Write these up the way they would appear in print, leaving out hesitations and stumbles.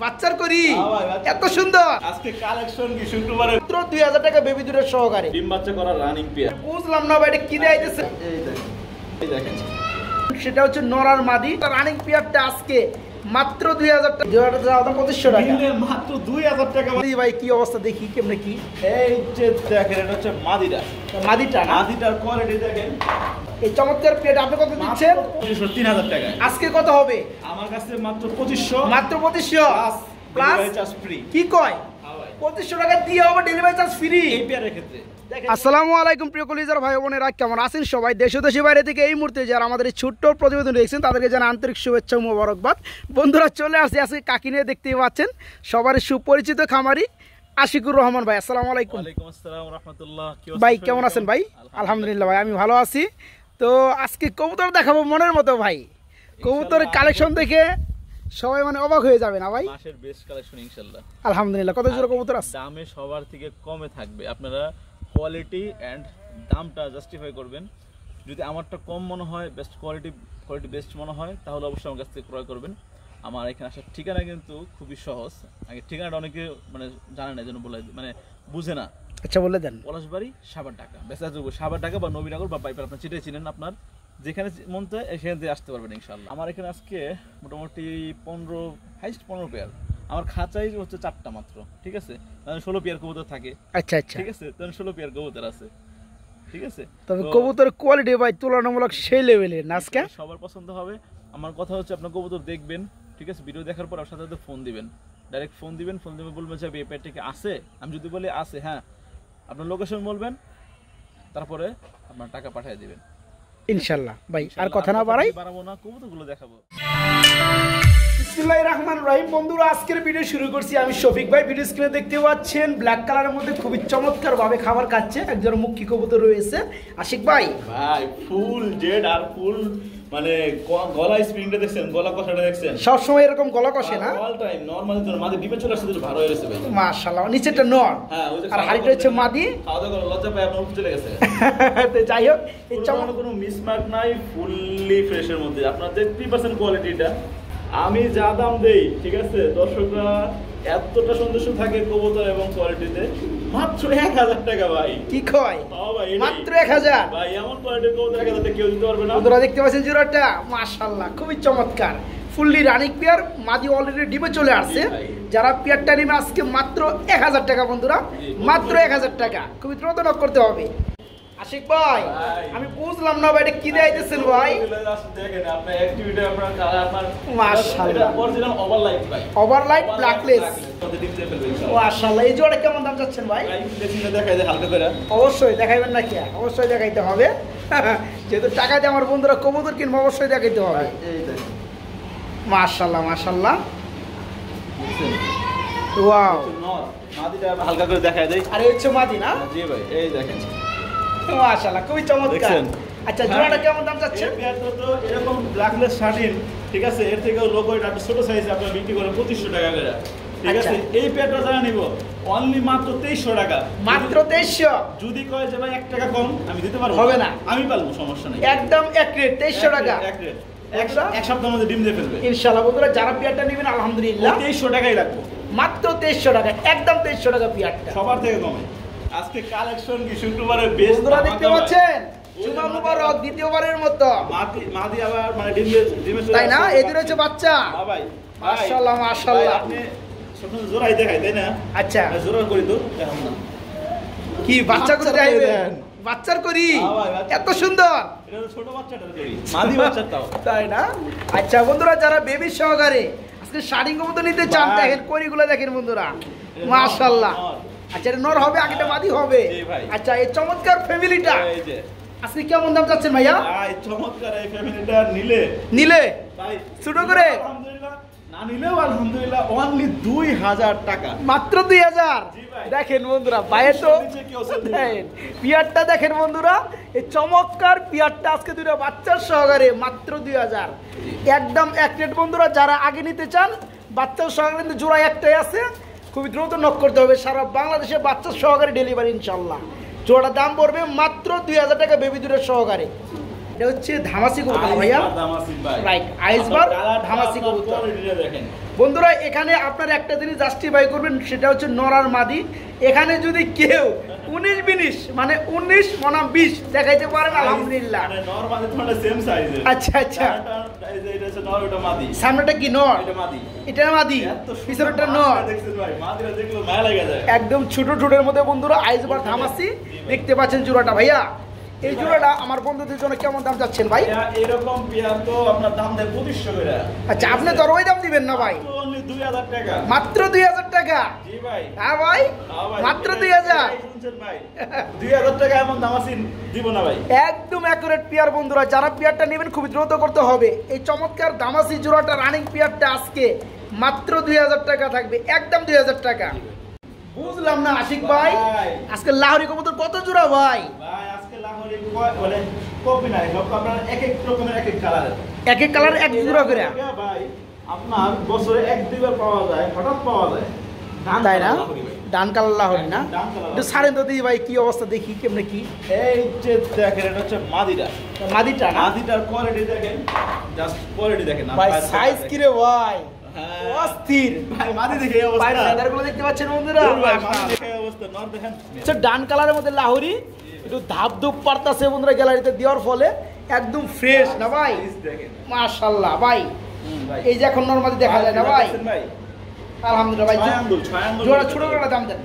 বাচ্চার করি এত সুন্দর আজকে কালেকশন কি শুক্রবারে মাত্র 2000 টাকা বেবি দুধের সহকারে ডিম বাচ্চা করা রানিং পেয়ার। বুঝলাম না ভাই এটা কি দেখাইতেছে। এই দেখেন সেটা হচ্ছে নরার মাদি রানিং পেয়ারটা আজকে মাত্র 2000 টাকা 2500 টাকা দিলে মাত্র 2000 টাকা। ভাই কি অবস্থা দেখি কেমনে কি এই যে দেখেন এটা হচ্ছে মাদিটা মাদিটার কোয়ালিটি দেখেন। এই চমৎকার পেয়ারটা আপনি কত দিচ্ছেন? 3000 টাকা। আজকে কত হবে? আমার কাছে মাত্র 2500 মাত্র 2500 প্লাস চার্জ ফ্রি। কি কয় 2500 টাকা দিয়ে হবে ডেলিভারি চার্জ ফ্রি এই পেয়ারের ক্ষেত্রে। আসসালামু আলাইকুম প্রিয় কলিজার ভাই বোনেরা, কেমন আছেন সবাই? দেশ ও দেশের বাইরে থেকে এই মুহূর্তে যারা আমাদের এই ছোট্ট প্রতিবেদন দেখছেন তাদেরকে জানাই আন্তরিক শুভেচ্ছা ও মোবারকবাদ। বন্ধুরা চলে আসছি আজকে কাকি নিয়ে, দেখতেই পাচ্ছেন সবার সুপরিচিত খামারি আশিকুর রহমান ভাই। আসসালামু আলাইকুম। ওয়ালাইকুম আসসালাম ওয়া রাহমাতুল্লাহ। ভাই কেমন আছেন ভাই? আলহামদুলিল্লাহ ভাই আমি ভালো আছি। তো আজকে কবুতর দেখাবো মনের মতো ভাই। কবুতরের কালেকশন দেখে সবাই মানে অবাক হয়ে যাবে না ভাই? মাসের বেস্ট কালেকশন ইনশাআল্লাহ। আলহামদুলিল্লাহ। কত জোড়া কবুতর আছে? দামে সবার থেকে কমে থাকবে, আপনারা কোয়ালিটি এন্ড দামটা জাস্টিফাই করবেন। যদি আমারটা কম মনে হয়, বেস্ট কোয়ালিটি বেস্ট মনে হয়, তাহলে অবশ্যই আমার কাছ থেকে ক্রয় করবেন। আমার এখানে আসার ঠিকানা কিন্তু খুবই সহজ। আগে ঠিকানাটা অনেকে মানে জানে না, যেন বলে মানে বুঝে না। আচ্ছা বলে দেন। পলাশবাড়ি সাভার ঢাকা, বেসাযোগ্য সাভার ঢাকা বা নবীনগর বা পাইপার, আপনার চিটাই চিনেন, আপনার যেখানে মন চায় সেখান থেকে আসতে পারবেন ইনশাআল্লাহ। আমার এখানে আজকে মোটামুটি 15 পেয়ার। আমার খাঁচাই হচ্ছে 4টা মাত্র, ঠিক আছে? 16 পেয়ার কবুতর থাকে। আচ্ছা আচ্ছা, ঠিক আছে, 16 পেয়ার কবুতর আছে, ঠিক আছে? তবে কবুতরের কোয়ালিটি ভাই তুলনামূলক সেই লেভেলের না, আজকে সবার পছন্দ হবে। আমার কথা হচ্ছে আপনার কবুতর দেখবেন, ঠিক আছে? ভিডিও দেখার পর আপনার সাথে ফোন দিবেন, ডাইরেক্ট ফোন দিবেন বলবেন যে এই পেয়ারটা কি আছে। আমি যদি বলি আছে, হ্যাঁ, আপনার লোকেশন বলবেন, তারপরে আপনার টাকা পাঠিয়ে দিবেন ইনশাআল্লাহ। ভাই আর কথা না বাড়াবো না, কবুতরগুলো দেখাবো। বিসমিল্লাহির রহমানির রহিম। বন্ধুরা আজকের ভিডিও শুরু করছি আমি শফিক ভাই। ভিডিও স্ক্রিনে দেখতে পাচ্ছেন ব্ল্যাক কালারের মধ্যে খুবই চমৎকার ভাবে খাবার খাচ্ছে একজন মুখী কবুতর রয়েছে আশিক ভাই। ভাই ফুল জেড আর ফুল মানে গলা স্প্রিংটা দেখছেন, গলা কষাটা দেখছেন, সব সময় এরকম গলা কষে না? অল টাইম নরমালি তো মাদি ডিপে চলে আসছে, ভালো হয়ে গেছে ভাই মাশাআল্লাহ। নিচেটা নর, হ্যাঁ, ওই যে আর হাড়িটা হচ্ছে মাদি। খাওয়া দাওয়া করে লজ্জা পায়, আপনার উপর চলে গেছে। তো যাই হোক, এই কোনো মিসমার্ক নাই, ফুললি ফ্রেশের মধ্যে। আপনার 3% কোয়ালিটিটা আমি যা দাম দেই, ঠিক আছে, দর্শকরা এতটা সন্তুষ্ট থাকে কবুতর এবং কোয়ালিটিতে। মাত্র 1000 টাকা ভাই। কি কয়? মাত্র 1000 ভাই, এমন কোয়ালিটির কবুতর 1000 টাকা কেউ দিতে পারবে না। বন্ধুরা দেখতে পাচ্ছেন জোড়াটা মাশাআল্লাহ খুবই চমৎকার, ফুললি রানিং পেয়ার, মাদি অলরেডি ডিমে চলে আসছে। যারা পেয়ারটা নেবে আজকে মাত্র 1000 টাকা বন্ধুরা, মাত্র 1000 টাকা। খুবই দ্রুত নক করতে হবে। আশিক ভাই আমি বুঝলাম না ভাই এটা কি দেখাইতেছেন ভাই? দেখেন আপনার অ্যাক্টিভিটি, আপনার কালার, আপনার মাশাআল্লাহ অরিজিনাল ওভারলাইট ভাই, ওভারলাইট ব্ল্যাকলেস। মাশাআল্লাহ। মাশাআল্লাহ। এই জোড়া কেমন দাম চাচ্ছেন ভাই? দেখেন দেখাই দে হালকা করে। অবশ্যই দেখাইবেন না কি? অবশ্যই দেখাইতে হবে। যেহেতু টাকা দিয়ে আমার বন্ধুরা কবুতর কিনবো, অবশ্যই দেখাইতে হবে। এই দেখেন মাশাআল্লাহ মাশাআল্লাহ। ওয়াও, মাদিটা হালকা করে দেখাই দেই। আরে হচ্ছে মাদি না? জি ভাই, এই দেখেন মাশাআল্লাহ খুবই চমৎকার। আচ্ছা জোড়াটা কেমন দাম চাচ্ছেন? এই পেয়ারটা তো এরকম ব্ল্যাকলেস শার্টিন, ঠিক আছে, এর থেকেও লোগো এটা ছোট সাইজে আপনারা বিক্রি করে 2500 টাকা করে, ঠিক আছে? এই পেয়ারটা যারা নিব অনলি মাত্র 2300 টাকা। মাত্র 2300। যদি কয় যে ভাই 1 টাকা কম, আমি দিতে পারবো, হবে না, আমি পারবো, সমস্যা নাই। একদম এক রেট 2300 টাকা। এক সপ্তাহের মধ্যে ডিম দিয়ে ফেলবে ইনশাআল্লাহ। বন্ধুরা যারা পেয়ারটা নেবেন আলহামদুলিল্লাহ 2300 টাকাই রাখবো, মাত্র 2300 টাকা, একদম 2300 টাকা পেয়ারটা, সবার থেকে কমে। আজকে কালেকশন কি শুক্রবারে বেস্ট। বন্ধুরা দেখতে পাচ্ছেন জুমা মুবারক দ্বিতীয়বারের মতো মাদি আবার মানে ডিমে তাই না? এদের হচ্ছে বাচ্চা। হ্যাঁ ভাই, মাশাআল্লাহ মাশাআল্লাহ। আপনি ছোট জোড়াই দেখাই তাই না? আচ্ছা জোড়া করি তো এখন না কি বাচ্চা করে দেখাইবেন? বাচ্চার করি এত সুন্দর, এটা তো ছোট বাচ্চাটার করি, মাদি বাচ্চাটাও, তাই না? আচ্ছা বন্ধুরা যারা বেবি সহকারে আজকে শাড়ি কবুতর নিতে চান, দেখেন করিগুলো দেখেন বন্ধুরা মাশাআল্লাহ। আচ্ছা এটা নর হবে, আগেটা মাদি হবে। আচ্ছা এই চমৎকার ফ্যামিলিটা আজকে কেমন দাম চাচ্ছেন ভাইয়া? ভাই চমৎকার এই ফ্যামিলিটা নিলে ভাই ছোট করে আলহামদুলিল্লাহ, না নিলেও আলহামদুলিল্লাহ অনলি 2000 টাকা, মাত্র 2000। দেখেন বন্ধুরা বাইরে তো দেখেন পিয়ারটা, দেখেন বন্ধুরা এই চমৎকার পিয়ারটা আজকে দুইটা বাচ্চার সহকারে মাত্র 2000, একদম এক রেট। বন্ধুরা যারা আগে নিতে চান বাচ্চার সহকারে কিন্তু জোড়া একটাই আছে, খুবই দ্রুত নক করতে হবে। সারা বাংলাদেশে বাচ্চার সহকারে ডেলিভারি ইনশাল্লাহ। জোড়াটার দাম পড়বে মাত্র 2000 টাকা বেবি দুধের সহকারে। এটা হচ্ছে ধামাসি কবুতর ভাইয়া, রাইট, আইসবার ধামাসি কবুতর। দেখেন বন্ধুরা এখানে আপনার একটা জিনিস জাস্টিফাই করবেন, সেটা হচ্ছে নর আর মাদি। এখানে যদি কেউ 19-20 মানে 19 বনাম 20 দেখাইতে পারেন আলহামদুলিল্লাহ। মানে নর মাদি তোমাদের সেম সাইজের। আচ্ছা আচ্ছা, এটা হচ্ছে নর, ওটা মাদি। সামনেটা কি নর? এটা মাদি। এটা মাদি, পিছনেরটা নর। দেখছেন ভাই, মাদিরা দেখলে মায়া লাগে যায়। একদম ছোট ঠোঁটের মধ্যে বন্ধুরা আইজবার ধামাসি দেখতে পাচ্ছেন জোড়াটা। ভাইয়া এই জোড়াটা আমার বন্ধুদের জন্য কেমন দাম চাচ্ছেন ভাই? এরকম পেয়ার তো আপনার দাম দেয় 2500 করে। আচ্ছা, আপনি তো ওই দাম দিবেন না ভাই? অনলি 2000 টাকা। মাত্র 2000 টাকা? জি ভাই। হ্যাঁ ভাই, মাত্র 2000? শুনছেন ভাই, 2000 টাকা এমন দাম আছে দিব না ভাই। একদম অ্যাকুরেট পেয়ার বন্ধুরা, যারা পেয়ারটা নেবেন খুব দ্রুত করতে হবে। এই চমৎকার দামাসি জোড়াটা রানিং পেয়ারটা আজকে মাত্র 2000 টাকা থাকবে, একদম 2000 টাকা। বুঝলাম না আশিক ভাই, আজকে লাহোরি কবুতর কত জোড়া ভাই? ভাই আজকে লাহোরি বলে কপি নাই, সব আপনার এক এক রকমের এক এক কালারের, এক এক কালার এক জোড়া করে ভাই। আপনার বছরে 1-2 বার পাওয়া যায়, হঠাৎ পাওয়া যায়। তাই না? ডান কালার লাহোরি না? একটু ছাড়েন তো দিদি ভাই, কি অবস্থা দেখি কেমনে কি। এই যে দেখেন, এটা হচ্ছে মাদিটা। মাদিটা না? মাদিটার কোয়ালিটি দেখেন, জাস্ট কোয়ালিটি দেখেন ভাই, সাইজ কি রে ভাই, হ্যাঁ অস্থির ভাই। মাদি দেখে এই অবস্থা, ভাই ফেদারগুলো দেখতে পাচ্ছেন বন্ধুরা? ভাই মাদি দেখে এই অবস্থা। নর দেখেন, আচ্ছা, ডান কালারের মধ্যে লাহোরি একটু ধাপ ধুপ পারতাছে বন্ধুরা গ্যালারিতে দেওয়ার ফলে, একদম ফ্রেশ না ভাই? দেখেন মাশাআল্লাহ ভাই। ভাই এই যে এখন নরমালি দেখা যায় না ভাই? ভাই আলহামদুলিল্লাহ ভাই। ছয় আঙ্গুল জোড়া ছোট করে দাম দেন,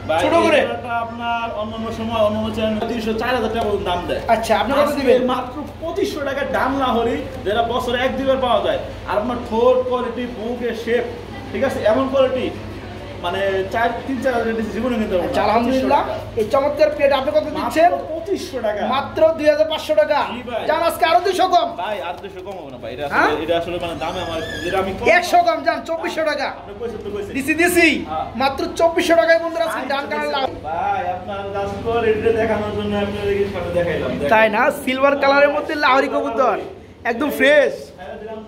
ভাই। ছোট করে এটা আপনার অন্যান্য সময় অন্যান্য চ্যানেল 300-4000 টাকা পর্যন্ত দাম দেয়। আচ্ছা, আপনি কত দিবেন? মাত্র 2500 টাকা ডান লাহোরি, যেটা বছরে 1-2 বার পাওয়া যায়। আর আপনার ঠোঁট কোয়ালিটি, বুকের শেপ, ঠিক আছে, এমন কোয়ালিটি মানে 3-4 হাজার জীবনে নিতে পারবেন। আচ্ছা, আলহামদুলিল্লাহ। এই চমৎকার প্লেট আপনি কত দিচ্ছেন? 2500 টাকা, মাত্র 2500 টাকা। জি ভাই। জান আজকে আরো 200 কম। ভাই আর 200 কম হবে না ভাই। হ্যাঁ? এটা আসলে মানে দামে আমার, যেটা আমি 100 কম জান, 2400 টাকা। আপনি কইছেন তো কইছেন। দিছি হ্যাঁ। মাত্র 2400 টাকায় বন্ধুরা আজকে ডান কালার লাভ। ভাই আপনার জাস্ট কোয়ালিটি দেখানোর জন্য আপনাদেরকে সামনে দেখাইলাম। তাই না? সিলভার কালারের মধ্যে লাহোরি কবুতর একদম ফ্রেশ।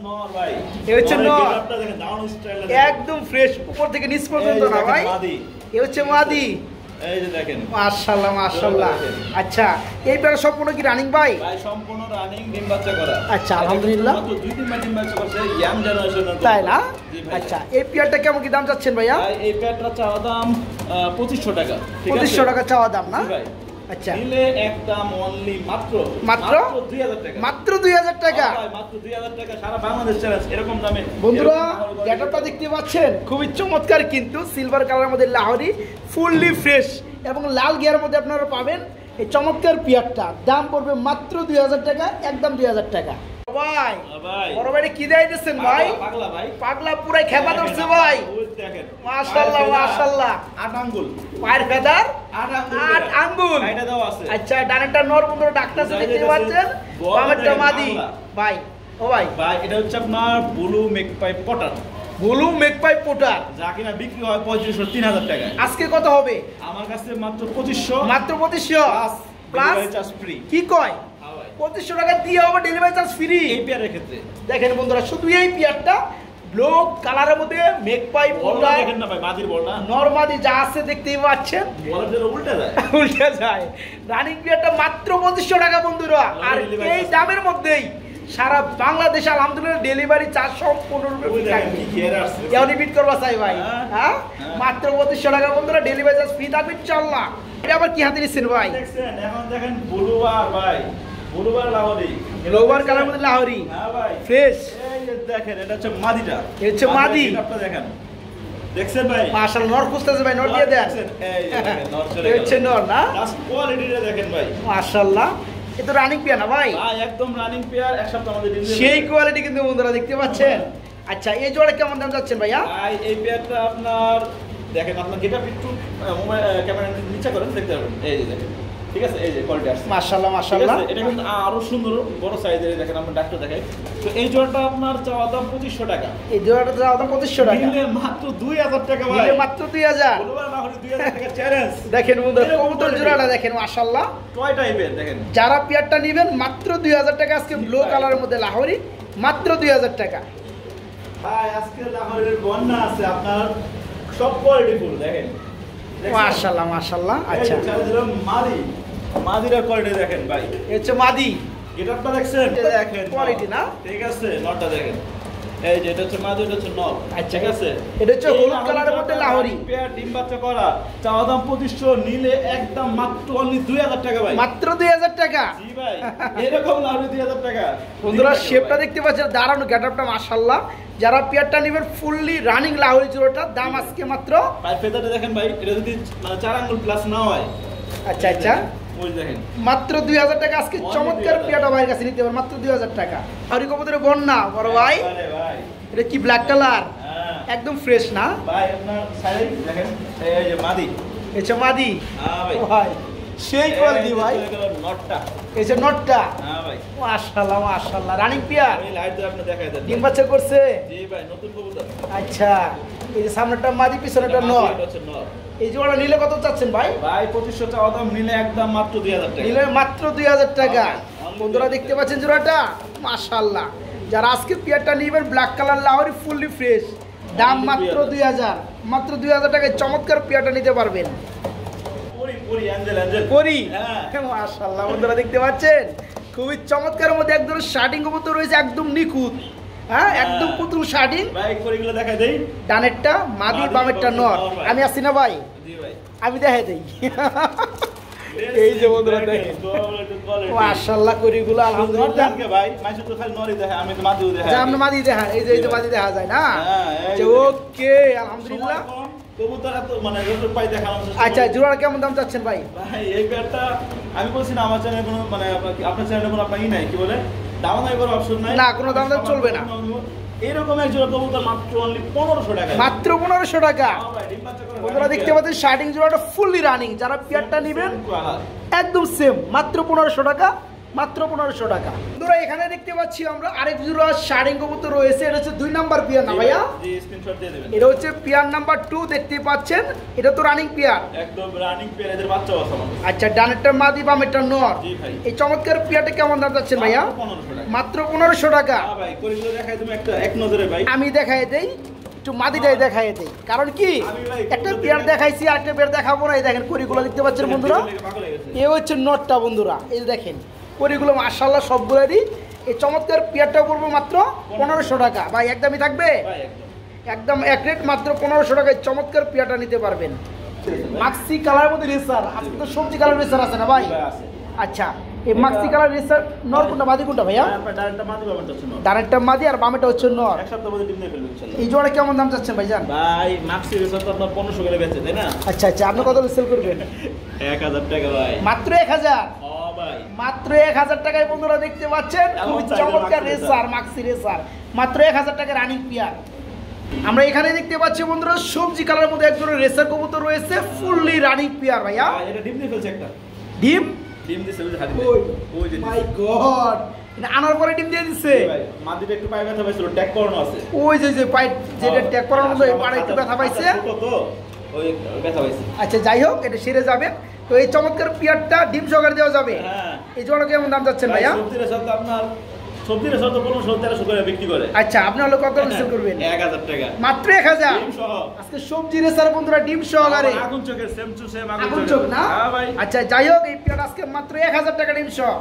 নর ভাই, এ হচ্ছে নর, গেটআপটা দেখেন, ডাউন স্টাইল একদম ফ্রেশ, উপর থেকে নিচ পর্যন্ত না ভাই? মাদি। এ হচ্ছে মাদি। এই যে দেখেন, মাশাআল্লাহ মাশাআল্লাহ। আচ্ছা, এই পেয়ার সম্পূর্ণ কি রানিং ভাই? ভাই সম্পূর্ণ রানিং, ডিম বাচ্চা করা। আচ্ছা, আলহামদুলিল্লাহ। মাত্র 2-3 মাস ডিম বাচ্চা করছে, ইয়াং জেনারেশনের। তাই না? জি ভাই। আচ্ছা, এই পেয়ারটা কেমন কি দাম চাচ্ছেন ভাইয়া? ভাই এই প্যাডটা চাওয়া দাম 2500 টাকা। ঠিক আছে? 2500 টাকা চাওয়া দাম না? জি ভাই। আচ্ছা, নিলে একদম অনলি মাত্র 2000 টাকা। মাত্র 2000 টাকা। ভাই মাত্র 2000 টাকা, সারা বাংলাদেশ চ্যালেঞ্জ এরকম দামে। বন্ধুরা গেটআপটা দেখতে পাচ্ছেন, খুবই চমৎকার কিন্তু সিলভার কালারের মধ্যে লাহোরি, ফুললি ফ্রেশ এবং লাল গিয়ারের মধ্যে আপনারা পাবেন এই চমৎকার পিয়ারটা। দাম পড়বে মাত্র 2000 টাকা, একদম 2000 টাকা। ভাই ভাই বড় ভাই কি দেয় দিচ্ছেন ভাই? পাগলা ভাই, পাগলা পুরাই খেপা ধরছে ভাই। ওই দেখেন, মাশাআল্লাহ মাশাআল্লাহ। 8 আঙ্গুল, পায়ের ফেদার 8 8 আঙ্গুল। এটা দাও আছে। আচ্ছা, ডানেরটা নর বন্ধুরা ডাকতেছে দেখতে পাচ্ছেন, বামেরটা মাদি ভাই। ও ভাই, ভাই এটা হচ্ছে আপনার ব্লু মেকপাই পটার, ব্লু মেকপাই পোটার, যা কিনা বিক্রি হয় 3500-3000 টাকা। আজকে কত হবে? আমার কাছে মাত্র 2500 মাত্র 2500 প্লাস চার্জ ফ্রি। কি কয়? 2500 টাকা দিয়ে হবে ডেলিভারি চার্জ ফ্রি এই পেয়ারের ক্ষেত্রে। দেখেন বন্ধুরা, শুধু এই পেয়ারটা ব্লু কালারের মধ্যে মেকপাই বলটা পোটার দেখেন না ভাই, মাদির বলটা নরমাদি যা আছে দেখতেই পাচ্ছেন, বলার জন্য উল্টা যায়। উল্টে যায়। রানিং পেয়ারটা মাত্র 2500 টাকা বন্ধুরা। আর এই দামের মধ্যেই সারা বাংলাদেশে আলহামদুলিল্লাহ ডেলিভারি চার্জ সম্পূর্ণরূপে ওই ফ্রি দেখেন থাকবে। কি ঘের আসছে। কেউ রিপিট করবা চাই ভাই? হ্যাঁ। হ্যাঁ, হ্যাঁ। মাত্র 2500 টাকা বন্ধুরা, ডেলিভারি চার্জ ফ্রি থাকবে ইনশাআল্লাহ। এটা আবার কি হাতে নিচ্ছেন ভাই? দেখছেন, এখন দেখেন ব্লুবার ভাই, ব্লুবার লাহোরি, লোভার কালার মধ্যে লাহোরি হ্যাঁ ভাই ফ্রেশ। এই যে দেখেন, এটা হচ্ছে মাদিটা, এই হচ্ছে মাদি। আপনি দেখেন, দেখছেন ভাই, মাশাআল্লাহ, নর খুঁজতেছে ভাই, নর দিয়ে দেন। দেখছেন, এই যে দেখেন, নর চলে এই গেল। হচ্ছে নর না? জাস্ট কোয়ালিটিটা দেখেন ভাই। মাশাআল্লাহ, এ তো রানিং পেয়ার না ভাই? ভাই একদম রানিং পেয়ার, এক সপ্তাহ আমাদের ডেলিভারি। সেই কোয়ালিটি কিন্তু বন্ধুরা দেখতে পাচ্ছেন। আচ্ছা, এই জোড়া কেমন দাম যাচ্ছেন ভাইয়া? ভাই এই পেয়ারটা আপনার দেখেন, আপনার গেটা একটু মোবাইল ক্যামেরা নিচে করেন, দেখতে পারবেন। এই যে দেখেন, ঠিক আছে, এই যে কোয়ালিটি আসছে। মাশাআল্লাহ মাশাআল্লাহ। ঠিক আছে, এটা কিন্তু আরো সুন্দর বড় সাইজের, দেখেন আমরা ডাক্তার দেখাই। তো এই জোড়াটা আপনার চাওয়া দাম 2500 টাকা, এই জোড়াটা দাম 2500 টাকা, নিলে মাত্র 2000 টাকা ভাই। নিলে মাত্র 2000। বলবার না হলে 2000 টাকা চ্যালেঞ্জ। দেখেন বন্ধুরা কবুতর জোড়াটা দেখেন মাশাআল্লাহ। টয় টাইপের দেখেন। যারা পেয়ারটা নেবেন মাত্র 2000 টাকা, আজকে ব্লু কালারের মধ্যে লাহোরি মাত্র 2000 টাকা। ভাই আজকে লাহোরের বন্যা আছে, আপনার সব কোয়ালিটি ফুল দেখেন। মাশাআল্লাহ মাশাআল্লাহ। আচ্ছা, মাদি, মাদিরা কোয়ালিটি দেখেন ভাই। এই হচ্ছে মাদি। গেটআপটা দেখছেন, দেখেন কোয়ালিটি না? ঠিক আছে, নটটা দেখেন। এই যে এটা হচ্ছে মাদি, এটা হচ্ছে নর। আচ্ছা, ঠিক আছে, এটা হচ্ছে হলুদ কালারের মধ্যে লাহোরি পেয়ার ডিম বাচ্চা করা, চাওয়া দাম 2500, নিলে একদম মাত্র অনলি 2000 টাকা ভাই। মাত্র 2000 টাকা। জি ভাই, এরকম লাহোরি 2000 টাকা। বন্ধুরা শেপটা দেখতে পাচ্ছেন, দারুণ গেটআপটা মাশাআল্লাহ। যারা পেয়ারটা নেবেন ফুললি রানিং লাহোরি জোড়াটা দাম আজকে মাত্র, ভাই ফেদারটা দেখেন ভাই, এটা যদি মানে 4 আঙ্গুল প্লাস না হয়, আচ্ছা আচ্ছা, ওই দেখেন মাত্র 2000 টাকা আজকে চমৎকার পেয়ারটা ভাইয়ের কাছে নিতে পারেন মাত্র 2000 টাকা। লাহোরি কবুতরের বন্যা বড় ভাই, আরে ভাই এটা কি ব্ল্যাক কালার, হ্যাঁ একদম ফ্রেশ না ভাই, আপনার সাইড দেখেন, এই যে মাদি, এটা মাদি। হ্যাঁ ভাই, ভাই সেই কোয়ালিটি ভাই, নটটা, এটা নটটা হ্যাঁ ভাই, মাশাআল্লাহ মাশাআল্লাহ, রানিং পেয়ার, আমি লাইট দিয়ে আপনি দেখাই দেন। ডিম বাচ্চা করছে। জি ভাই, নতুন কবুতর। আচ্ছা, এই যে সামনেটা মাদি পিছনেটা নর, এটা হচ্ছে নর। এই জোড়া নিলে কত চাচ্ছেন ভাই? ভাই 2500 চাওয়া দাম, নিলে একদম মাত্র 2000 টাকা। নিলে মাত্র 2000 টাকা। বন্ধুরা দেখতে পাচ্ছেন জোড়াটা মাশাআল্লাহ। যারা আজকে পেয়ারটা নেবেন black colour Lahori fully fresh, দাম মাত্র 2000, মাত্র 2000 টাকায় চমৎকার পেয়ারটা নিতে পারবেন। পরি পরি অ্যাঞ্জেল অ্যাঞ্জেল করি হ্যাঁ মাশাআল্লাহ। বন্ধুরা দেখতে পাচ্ছেন খুবই চমৎকার মধ্যে একদম শার্টিং কবুতর রয়েছে, একদম নিখুঁত, হ্যাঁ একদম পুতুল শার্টিং। ভাই করিগুলো দেখাই দেই, ডানেরটা মাদি, বামেরটা নর। আমি আসছি না ভাই, জি ভাই, আমি দেখাই দেই। এই যে বন্ধুরা দেখেন মাশাআল্লাহ, করিগুলো আলহামদুলিল্লাহ। ভাই মাইসু তো খালি নরি দেখায়, আমি তো মাদিও দেখাই। যা আপনি মাদি দেখান, এই যে মাদি দেখা যায় না। ওকে আলহামদুলিল্লাহ। কবুতর এত মানে যত পাই দেখানো। আচ্ছা, জোড়া কেমন দাম চাচ্ছেন ভাই? ভাই এই পেয়ারটা আমি বলছি না, আমার চ্যানেলে কোনো মানে আপনার চ্যানেলে কোনো আপনার নাই, কি বলে দাম নাই করার অপশন নাই, না কোনো দাম চলবে না। এরকম এক জোড়া কবুতর মাত্র অনলি 1500 টাকা, মাত্র 1500 টাকা। বন্ধুরা দেখতে পাচ্ছেন শার্টিং জোড়াটা ফুললি রানিং। যারা পেয়ারটা নেবেন একদম সেম, মাত্র 1500 টাকা, মাত্র 1500 টাকা। বন্ধুরা এখানে দেখতে পাচ্ছি আমরা আরেক জোড়া শার্টিং কবুতর রয়েছে, এটা হচ্ছে 2 নাম্বার পেয়ার না ভাইয়া? জি, স্ক্রিনশট দিয়ে দিবেন। এটা হচ্ছে পেয়ার নাম্বার 2 দেখতে পাচ্ছেন, এটা তো রানিং পেয়ার, একদম রানিং পেয়ার, এদের বাচ্চা আছে আমাদের। আচ্ছা, ডানেরটা মাদি, বামেরটা নর। জি ভাই, এই চমৎকার পেয়ারটা কেমন দাম যাচ্ছেন ভাইয়া? 1500 টাকা, মাত্র 1500 টাকা। হ্যাঁ ভাই, করিগুলো দেখাই তুমি একটা এক নজরে ভাই। আমি দেখাই দেই, একটু মাদিটাই দেখাই দেই, কারণ কি একটা পেয়ার দেখাইছি আর একটা পেয়ার দেখাবো না। এই দেখেন করিগুলো দেখতে পাচ্ছেন বন্ধুরা, এ হচ্ছে নটটা বন্ধুরা। এই দেখেন করিগুলো মাশাআল্লাহ সবগুলোরই। এই চমৎকার পেয়ারটা পড়বো মাত্র 1500 টাকা। ভাই একদমই থাকবে, ভাই একদম এক রেট, মাত্র 1500 টাকায় চমৎকার পেয়ারটা নিতে পারবেন। মাক্সি কালারের মধ্যে রেসার, আজকে তো সবজি কালার রেসার আছে না ভাই? আছে। আচ্ছা, এই মাক্সি কালার রেসার নর কোনটা মাদি কোনটা ভাইয়া? ডাইরেক্টটা মাদি, বাবাটা হচ্ছে নর। ডানেরটা মাদি আর বামেটা হচ্ছে নর। এক সপ্তাহ মধ্যে ডিম দিয়ে ফেলবে ইনশাআল্লাহ। এই জোড়া কেমন দাম চাচ্ছেন ভাইজান? ভাই মাক্সি রেসার তো আপনার 1500 করে বেচে, তাই না? আচ্ছা আচ্ছা, আপনি কত সেল করবেন? 1000 টাকা ভাই। মাত্র 1000, ভাই মাত্র 1000 টাকায় বন্ধুরা দেখতে পাচ্ছেন খুবই চমৎকার রেসার, মাক্সি রেসার, মাত্র 1000 টাকা রানিং পেয়ার। আমরা এখানে দেখতে পাচ্ছি বন্ধুরা সবজি কালারের মধ্যে একজন রেসার কবুতর রয়েছে, ফুললি রানিং পেয়ার ভাইয়া। এটা ডিম দিয়ে ফেলছে একটা, ডিম দিছে ওই যে হাতে, ওই যে মাই গড, এটা আনার পরে ডিম দিয়ে দিচ্ছে ভাই। মাদিটা একটু পায়ে ব্যথা পাইছিল, ট্যাগ করানো আছে, ওই যে পাই যেটা ট্যাগ করার মতো এই পাড়ে একটু ব্যথা পাইছে, ছোট তো ওই ব্যথা পাইছে। আচ্ছা যাই হোক, এটা সেরে যাবে। তো এই চমৎকার পেয়ারটা ডিম সহকারে দেওয়া যাবে। হ্যাঁ, এই জোড়া কেমন দাম যাচ্ছেন ভাইয়া? সবজির সাথে আপনার সবজির সাথে 1500-1300 করে বিক্রি করে। আচ্ছা, আপনি হলো কত সেল করবেন? 1000 টাকা, মাত্র 1000 ডিম সহ। আজকে সবজি রেসার বন্ধুরা ডিম সহকারে, আগুন চোখের সেম টু সেম আগুন চোখ না? হ্যাঁ ভাই। আচ্ছা যাই হোক, এই পেয়ার আজকে মাত্র 1000 টাকা ডিম সহ।